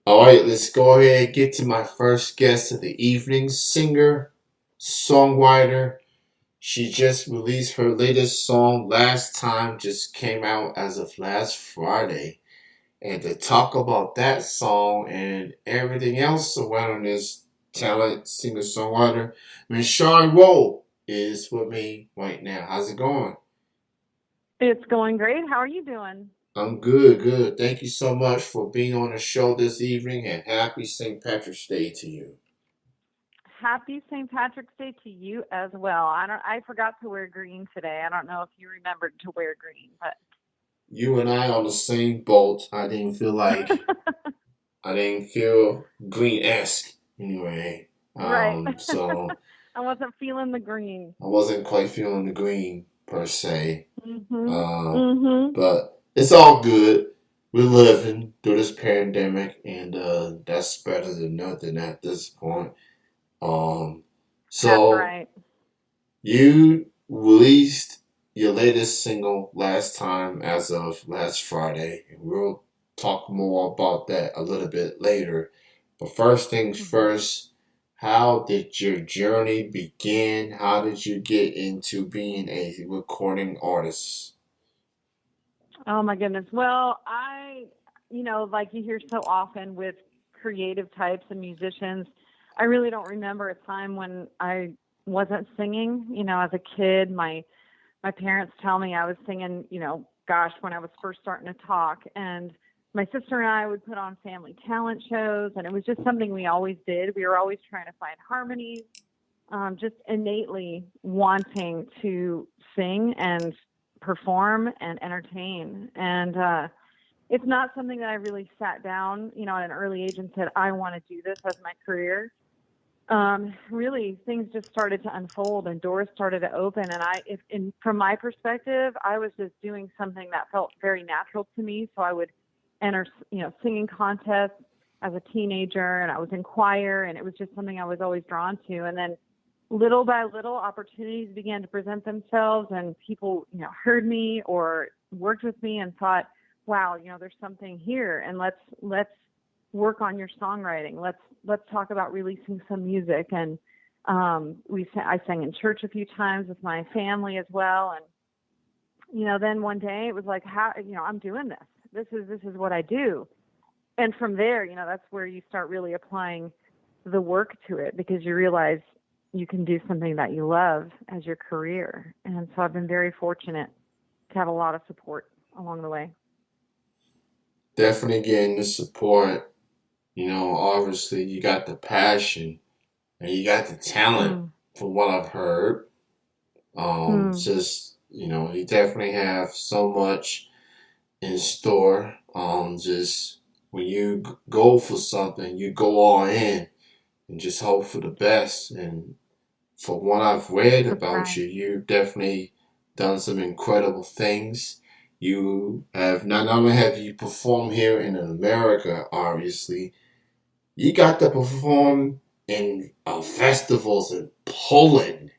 All right, let's go ahead and get to my first guest of the evening, singer, songwriter. She just released her latest song last time, just came out as of last Friday. And to talk about that song and everything else surrounding this talent, singer, songwriter, Miss Shari Rowe is with me right now. How's it going? It's going great. How are you doing? I'm good, good. Thank you so much for being on the show this evening and happy St. Patrick's Day to you. Happy St. Patrick's Day to you as well. I forgot to wear green today. I don't know if you remembered to wear green, but You and I on the same boat. I didn't feel green-esque anyway. right. So I wasn't feeling the green. I wasn't quite feeling the green per se. Mhm. Uh, Mhm. but it's all good. We're living through this pandemic, and that's better than nothing at this point. Um, That's so right. you released your latest single last time as of last Friday, and we'll talk more about that a little bit later. But first things Mhm. first, how did your journey begin? How did you get into being a recording artist? Oh my goodness. Well, like you hear so often with creative types and musicians, I really don't remember a time when I wasn't singing. As a kid, my parents tell me I was singing, gosh, when I was first starting to talk. And my sister and I would put on family talent shows, and it was just something we always did. We were always trying to find harmonies, just innately wanting to sing and perform and entertain. And it's not something that I really sat down, at an early age and said, I want to do this as my career. Really, things just started to unfold and doors started to open. And from my perspective, I was just doing something that felt very natural to me. So I would enter, singing contests as a teenager, and I was in choir, and it was just something I was always drawn to. And then little by little, opportunities began to present themselves, and people, heard me or worked with me and thought, wow, there's something here, and let's work on your songwriting. Let's talk about releasing some music. And I sang in church a few times with my family as well. And then one day it was like, how, I'm doing this. This is what I do. And from there, that's where you start really applying the work to it, because you realize you can do something that you love as your career. And so I've been very fortunate to have a lot of support along the way. Definitely getting the support. Obviously you got the passion and you got the talent Mm. from what I've heard. Mm. Just you definitely have so much in store. Just when you go for something, you go all in and just hope for the best. And from what I've read That's about right. you, you've definitely done some incredible things. You have not only have you performed here in America, obviously, you got to perform in festivals in Poland.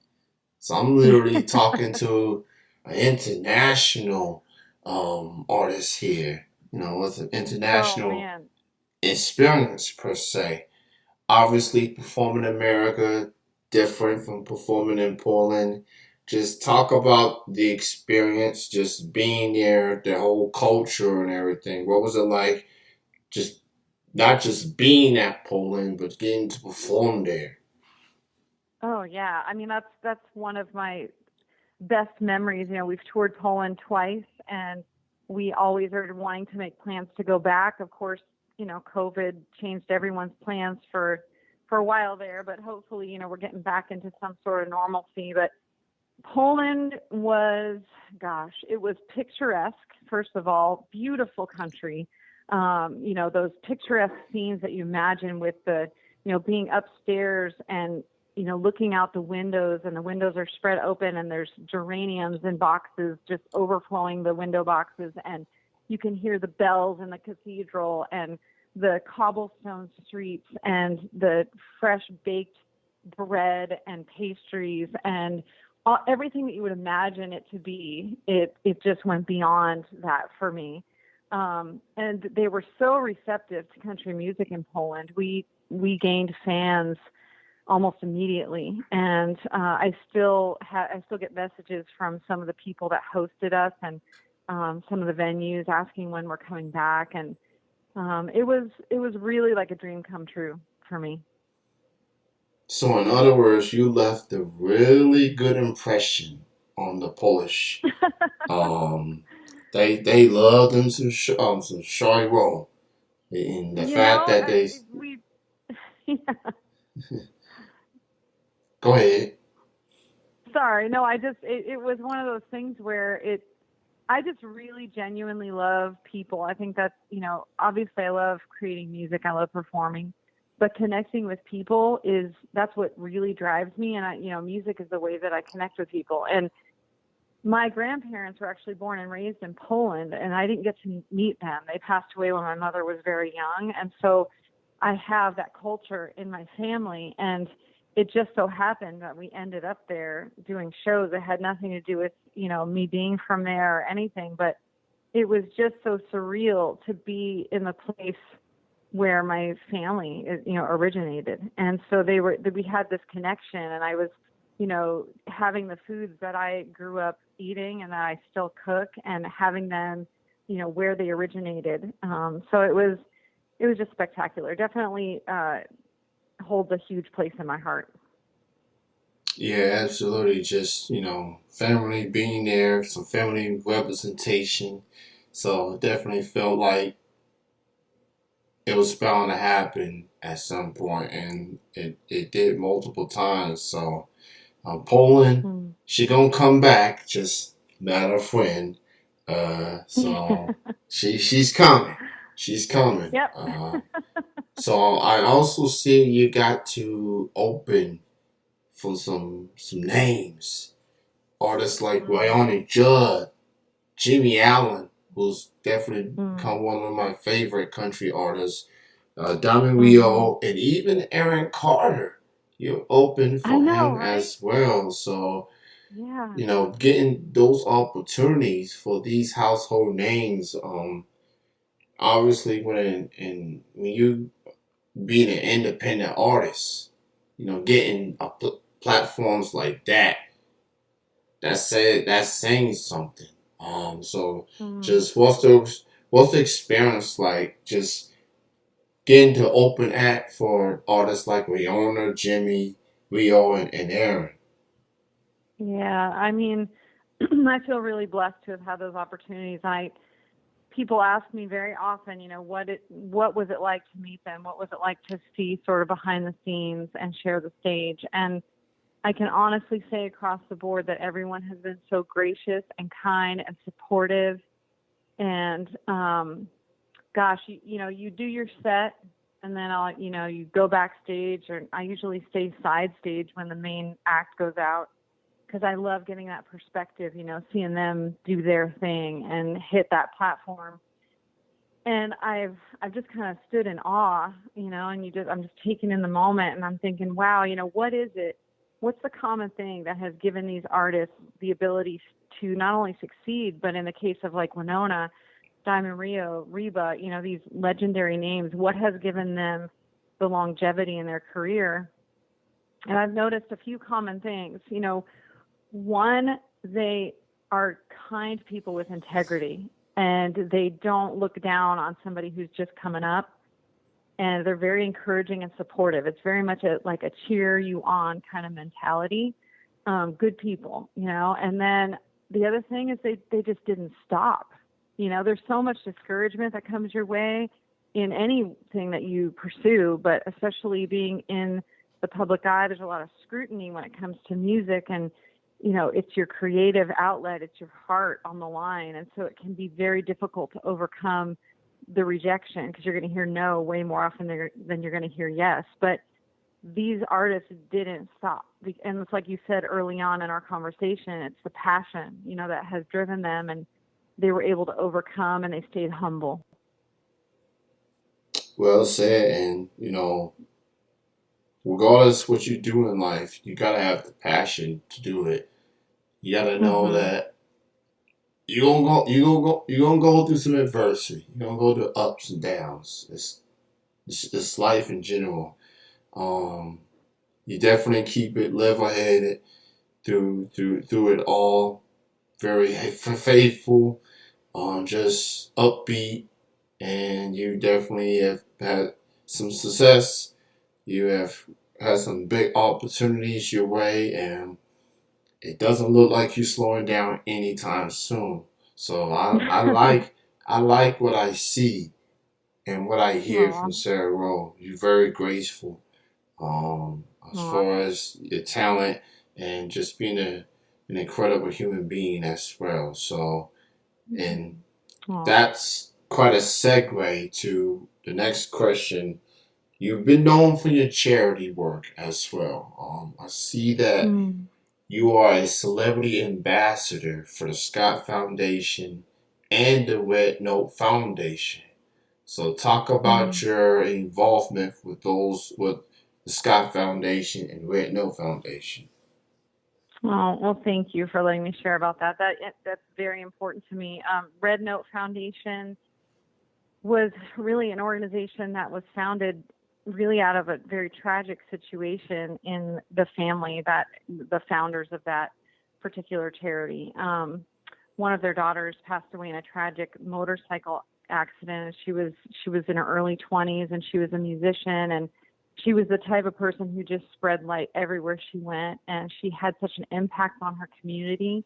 So I'm literally talking to an international artist here. With an Oh international man. experience per se. Obviously, performing in America different from performing in Poland. Just talk about the experience, just being there, the whole culture and everything. What was it like? Just not just being at Poland, but getting to perform there. Oh yeah. I mean, that's one of my best memories. We've toured Poland twice, and we always are wanting to make plans to go back. Of course, COVID changed everyone's plans for a while there, but hopefully, we're getting back into some sort of normalcy. But Poland was, gosh, it was picturesque. First of all, beautiful country. Those picturesque scenes that you imagine with the, being upstairs and, looking out the windows, and the windows are spread open, and there's geraniums in boxes just overflowing the window boxes. And you can hear the bells in the cathedral, and the cobblestone streets, and the fresh baked bread and pastries, and everything that you would imagine it to be. It just went beyond that for me. And they were so receptive to country music in Poland. We gained fans almost immediately, and I still get messages from some of the people that hosted us and some of the venues asking when we're coming back, and it was really like a dream come true for me. So, in other words, you left a really good impression on the Polish. Um, they love them some Shari Rowe, and the You fact know, that they we yeah. go ahead. Sorry, no, it was one of those things where I just really genuinely love people. I think that's, obviously I love creating music, I love performing, but connecting with people that's what really drives me. And music is the way that I connect with people. And my grandparents were actually born and raised in Poland, and I didn't get to meet them. They passed away when my mother was very young. And so I have that culture in my family. And it just so happened that we ended up there doing shows that had nothing to do with, me being from there or anything. But it was just so surreal to be in the place where my family, originated. And so we had this connection, and I was, having the foods that I grew up eating and that I still cook, and having them, where they originated. So it was just spectacular. Definitely holds a huge place in my heart. Yeah, absolutely. Just, family being there, some family representation. So it definitely felt like it was bound to happen at some point, and it did multiple times. So Poland, Mm. she gonna come back, just matter of when. So she's coming. She's coming. Yep. So I also see you got to open for some names. Artists like Mm. Wyona Judd, Jimmy Allen, who's definitely Mm. become one of my favorite country artists. Diamond Mhm. Rio, and even Aaron Carter. You're open I for know, him right? as well. So, Yeah. getting those opportunities for these household names, obviously when you being an independent artist, getting platforms like that, that's saying something. So Mm. just what's the experience like? Just getting to open act for artists like Rihanna, Jimmy, Rio, and Aaron. Yeah. I mean, I feel really blessed to have had those opportunities. People ask me very often, what was it like to meet them? What was it like to see sort of behind the scenes and share the stage? And I can honestly say across the board that everyone has been so gracious and kind and supportive. And gosh, you do your set, and then you go backstage, or I usually stay side stage when the main act goes out, because I love getting that perspective, seeing them do their thing and hit that platform. And I've just kind of stood in awe, and I'm just taking in the moment, and I'm thinking, wow, what is it? What's the common thing that has given these artists the ability to not only succeed, but in the case of like Winona, Diamond Rio, Reba, these legendary names, what has given them the longevity in their career? And I've noticed a few common things. One, they are kind people with integrity, and they don't look down on somebody who's just coming up. And they're very encouraging and supportive. It's very much like a cheer you on kind of mentality. Good people, And then the other thing is they just didn't stop. There's so much discouragement that comes your way in anything that you pursue, but especially being in the public eye, there's a lot of scrutiny when it comes to music, and it's your creative outlet, it's your heart on the line, and so it can be very difficult to overcome the rejection, because you're going to hear no way more often than you're going to hear yes. But these artists didn't stop, and it's like you said early on in our conversation, it's the passion that has driven them, and they were able to overcome, and they stayed humble. Well said, and regardless what you do in life, you gotta have the passion to do it. You gotta know Mhm. that you gonna go through some adversity. You're gonna go through ups and downs. It's life in general. Um, you definitely keep it level headed through it all. Very faithful. Just upbeat, and you definitely have had some success. You have had some big opportunities your way, and it doesn't look like you're slowing down anytime soon. So I like what I see and what I hear Aw, from Sarah Rowe. You're very graceful, as aw, far as your talent and just being an incredible human being as well. So, and aw. that's quite a segue to the next question. You've been known for your charity work as well. I see that Mm, you are a celebrity ambassador for the Scott Foundation and the Red Note Foundation. So talk about mm. your involvement with the Scott Foundation and Red Note Foundation. Oh, well, thank you for letting me share about that. That's very important to me. Red Note Foundation was really an organization that was founded really out of a very tragic situation in the family that the founders of that particular charity. One of their daughters passed away in a tragic motorcycle accident. She was in her early 20s, and she was a musician, and she was the type of person who just spread light everywhere she went, and she had such an impact on her community.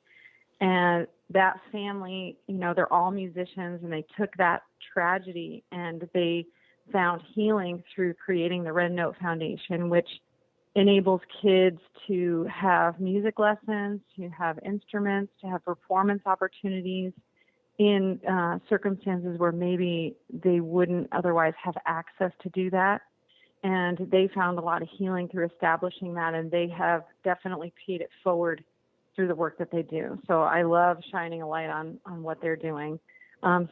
And that family, they're all musicians, and they took that tragedy and they found healing through creating the Red Note Foundation, which enables kids to have music lessons, to have instruments, to have performance opportunities in circumstances where maybe they wouldn't otherwise have access to do that. And they found a lot of healing through establishing that, and they have definitely paid it forward through the work that they do. So I love shining a light on what they're doing.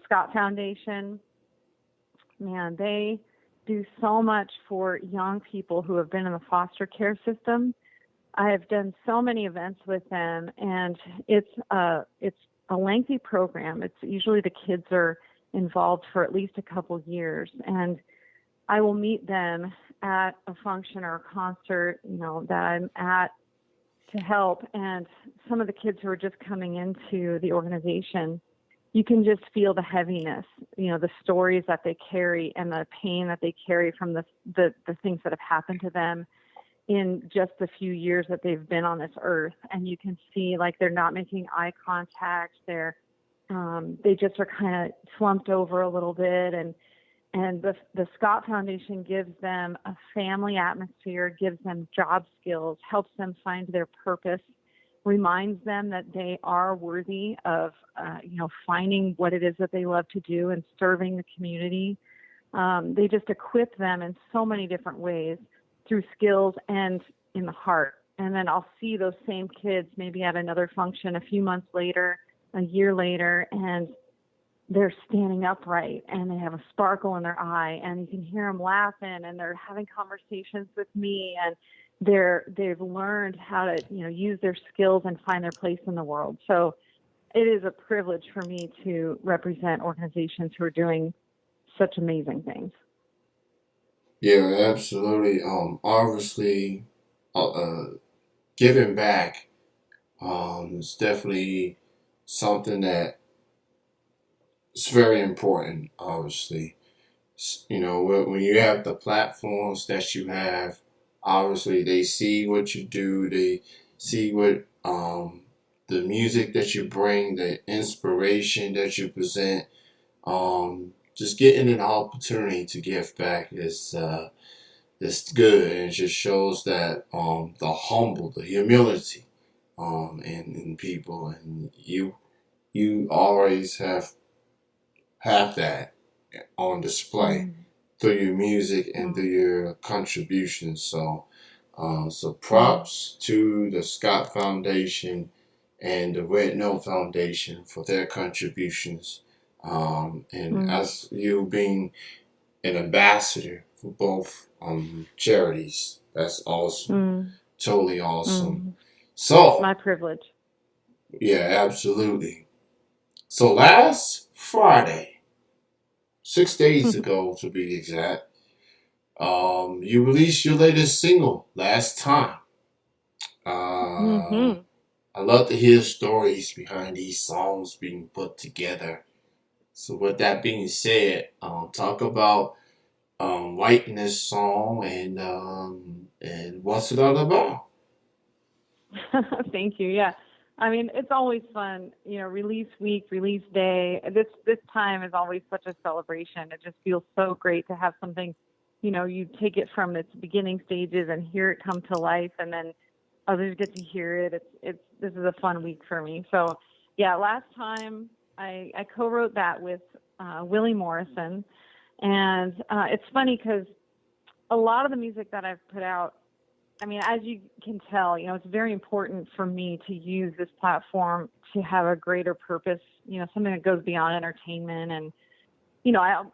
Scott Foundation, man, they do so much for young people who have been in the foster care system. I have done so many events with them, and it's a lengthy program. It's usually the kids are involved for at least a couple years, and I will meet them at a function or a concert, that I'm at to help. And some of the kids who are just coming into the organization, you can just feel the heaviness, the stories that they carry and the pain that they carry from the things that have happened to them in just the few years that they've been on this earth. And you can see like they're not making eye contact. They just are kind of slumped over a little bit, and the Scott Foundation gives them a family atmosphere, gives them job skills, helps them find their purpose, reminds them that they are worthy of, finding what it is that they love to do and serving the community. They just equip them in so many different ways through skills and in the heart. And then I'll see those same kids maybe at another function a few months later, a year later, and they're standing upright and they have a sparkle in their eye, and you can hear them laughing, and they're having conversations with me, and they've learned how to use their skills and find their place in the world. So it is a privilege for me to represent organizations who are doing such amazing things. Yeah, absolutely. Obviously, giving back is definitely something that is very important. Obviously, when you have the platforms that you have, obviously they see what you do. They see what the music that you bring, the inspiration that you present. Just getting an opportunity to give back is good, and it just shows that the humility in people, and you always have that on display Mm, through your music and through mm, your contributions. So mm, props to the Scott Foundation and the Red Note Foundation for their contributions. And mm, as you being an ambassador for both charities, that's awesome. mm, Totally awesome. mm. So, My privilege. yeah, absolutely. So last Friday, 6 days ago to be exact, you released your latest single, Last Time. Uh, Hmm. I love to hear stories behind these songs being put together. So with that being said, talk about writing this song and what's it all about. Thank you. Yeah. I mean, it's always fun, release week, release day. This time is always such a celebration. It just feels so great to have something, you take it from its beginning stages and hear it come to life, and then others get to hear it. It's this is a fun week for me. So, yeah, last time I co-wrote that with Willie Morrison, and it's funny because a lot of the music that I've put out, I mean, as you can tell, it's very important for me to use this platform to have a greater purpose, something that goes beyond entertainment. And,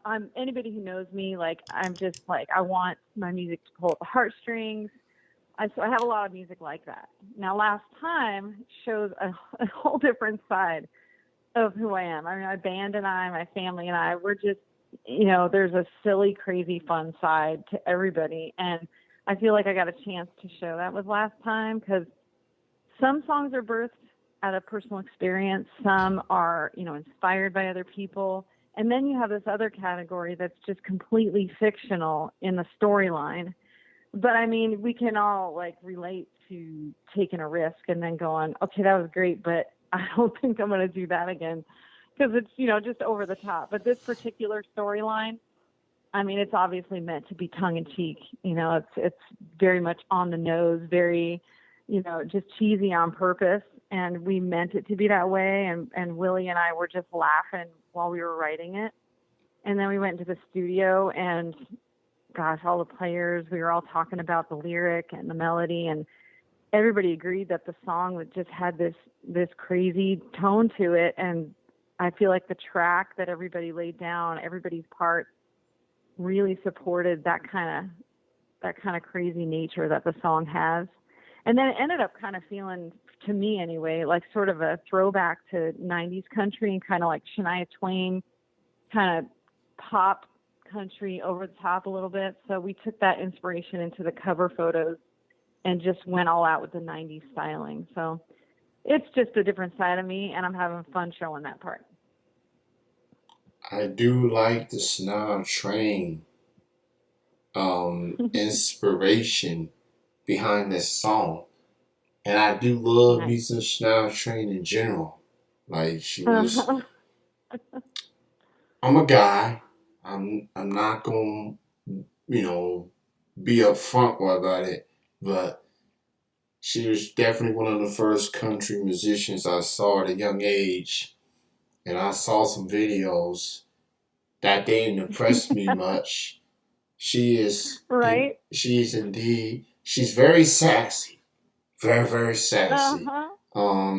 I'm anybody who knows me, like, I'm just like, I want my music to pull at the heartstrings. So I have a lot of music like that. Now, last time shows a whole different side of who I am. I mean, my band and I, my family and I, we're just, there's a silly, crazy, fun side to everybody. And I feel like I got a chance to show that with last time because some songs are birthed out of personal experience. Some are, inspired by other people. And then you have this other category that's just completely fictional in the storyline. But I mean, we can all like relate to taking a risk and then going, okay, that was great, but I don't think I'm going to do that again because it's, just over the top. But this particular storyline, I mean, it's obviously meant to be tongue in cheek. It's very much on the nose, very, just cheesy on purpose. And we meant it to be that way. And Willie and I were just laughing while we were writing it. And then we went into the studio and gosh, all the players, we were all talking about the lyric and the melody, and everybody agreed that the song just had this crazy tone to it. And I feel like the track that everybody laid down, everybody's part really supported that kind of crazy nature that the song has. And then it ended up kind of feeling, to me anyway, like sort of a throwback to 90s country and kind of like Shania Twain kind of pop country over the top a little bit. So we took that inspiration into the cover photos and just went all out with the 90s styling. So it's just a different side of me, and I'm having fun showing that part. I do like the Snow Train inspiration behind this song. And I do love Nice. me some Snow Train in general. Like she was Uh-huh. I'm a guy. I'm not gonna, you know, be upfront about it, but she was definitely one of the first country musicians I saw at a young age. And I saw some videos that didn't impress me much. Right? She's indeed she's very sassy. Very, very sassy. Uh-huh.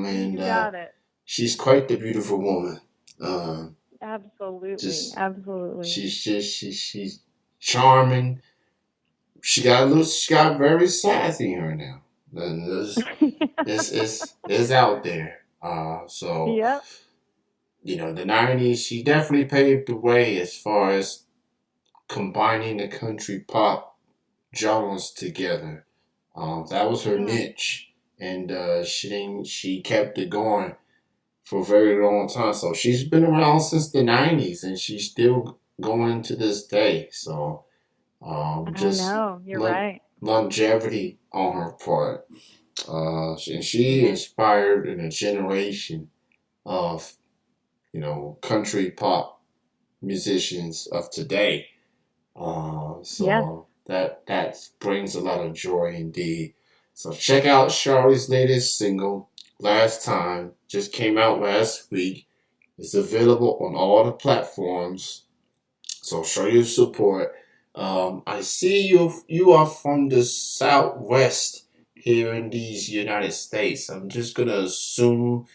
And You got it. she's quite the beautiful woman. Um, Absolutely. just Absolutely. she's charming. She got very sassy in her now. And it's out there. So Yep. the '90s. She definitely paved the way as far as combining the country pop genres together. That was her Yeah. niche, and she kept it going for a very long time. So she's been around since the '90s, and she's still going to this day. So I just know. You're right. longevity on her part. And she Yes. inspired a generation of country pop musicians of today. Yes. So that brings a lot of joy indeed. So check out Shari's latest single, Last Time, just came out last week. It's available on all the platforms. So show your support. I see you are from the Southwest here in these United States. I'm just gonna assume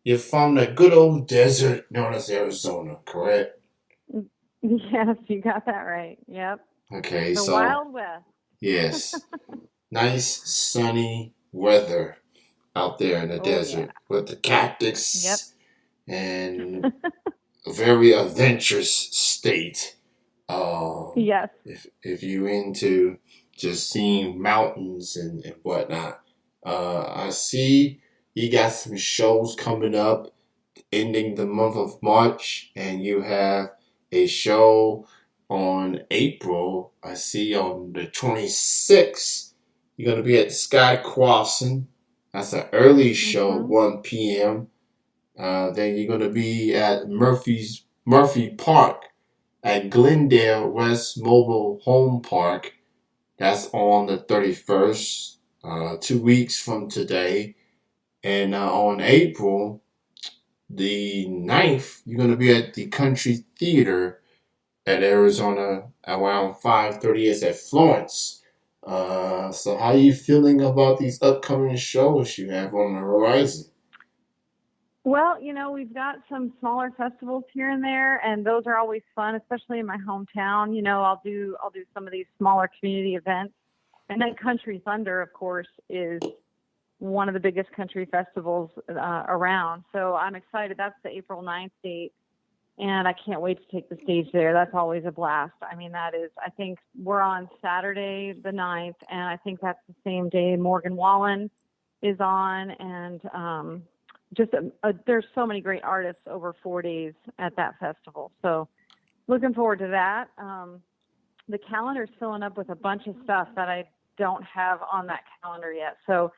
you're from the good old desert known as Arizona, correct? Yes, you got that right. Yep. Okay, The so Wild West. yes. Nice sunny weather out there in the Oh yeah. desert with the Yep. cactus and a very adventurous state. Yes. If you into just seeing mountains and whatnot, I see you got some shows coming up ending the month of March, and you have a show on April. I see on the 26th, you're going to be at Sky Crossing. That's an early show, Mhm. 1 p.m. Then you're going to be at Murphy Park at Glendale West Mobile Home Park. That's on the 31st, 2 weeks from today. And on April the 9th, you're going to be at the Country Theater at Arizona around 5:30. It's at Florence. So how are you feeling about these upcoming shows you have on the horizon? Well, we've got some smaller festivals here and there, and those are always fun, especially in my hometown. I'll do some of these smaller community events, and then Country Thunder, of course, is one of the biggest country festivals around. So I'm excited. That's the April 9th date, and I can't wait to take the stage there. That's always a blast. I mean, I think we're on Saturday the 9th, and I think that's the same day Morgan Wallen is on, and there's so many great artists over 4 days at that festival. So looking forward to that. The calendar's filling up with a bunch of stuff that I don't have on that calendar yet. So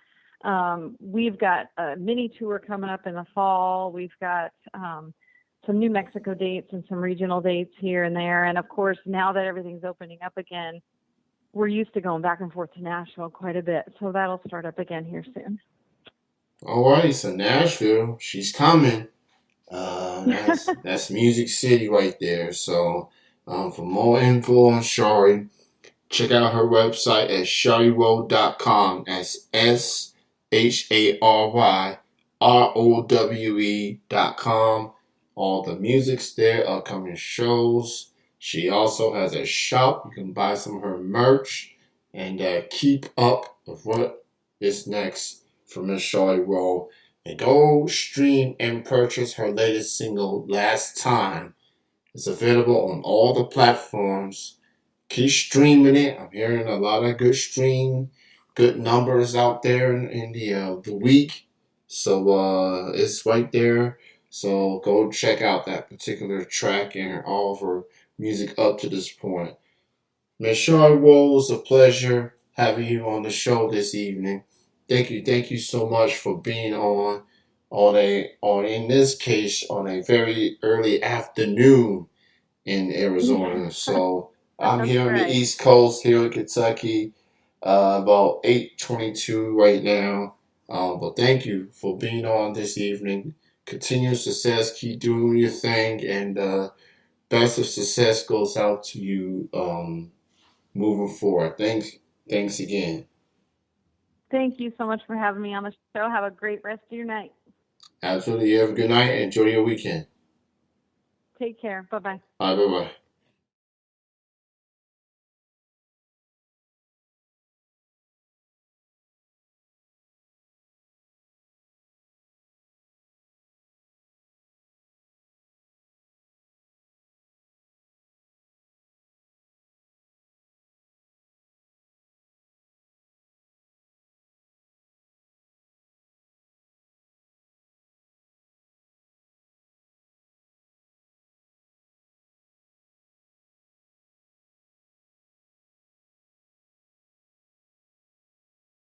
we've got a mini tour coming up in the fall. We've got some New Mexico dates and some regional dates here and there. And of course, now that everything's opening up again, we're used to going back and forth to Nashville quite a bit. So that'll start up again here soon. All right, so Nashville, she's coming. That's Music City right there. So for more info on Shari, check out her website at sharirowe.com. That's SHARYROWE.com. All the music's there, upcoming shows. She also has a shop. You can buy some of her merch and keep up with what is next from Miss Shari Rowe. And go stream and purchase her latest single, Last Time. It's available on all the platforms. Keep streaming it. I'm hearing a lot of good numbers out there in the week. So it's right there. So go check out that particular track and all of her music up to this point. Miss Shari Rowe, it's a pleasure having you on the show this evening. Thank you so much for being on in this case on a very early afternoon in Yeah, Arizona. So I'm that's here on the right. East Coast, here in Kentucky, about 8:22 right now. But thank you for being on this evening. Continued success, keep doing your thing, and best of success goes out to you moving forward. Thanks again. Thank you so much for having me on the show. Have a great rest of your night. Absolutely. You have a good night and enjoy your weekend. Take care. Bye bye. All right, bye bye.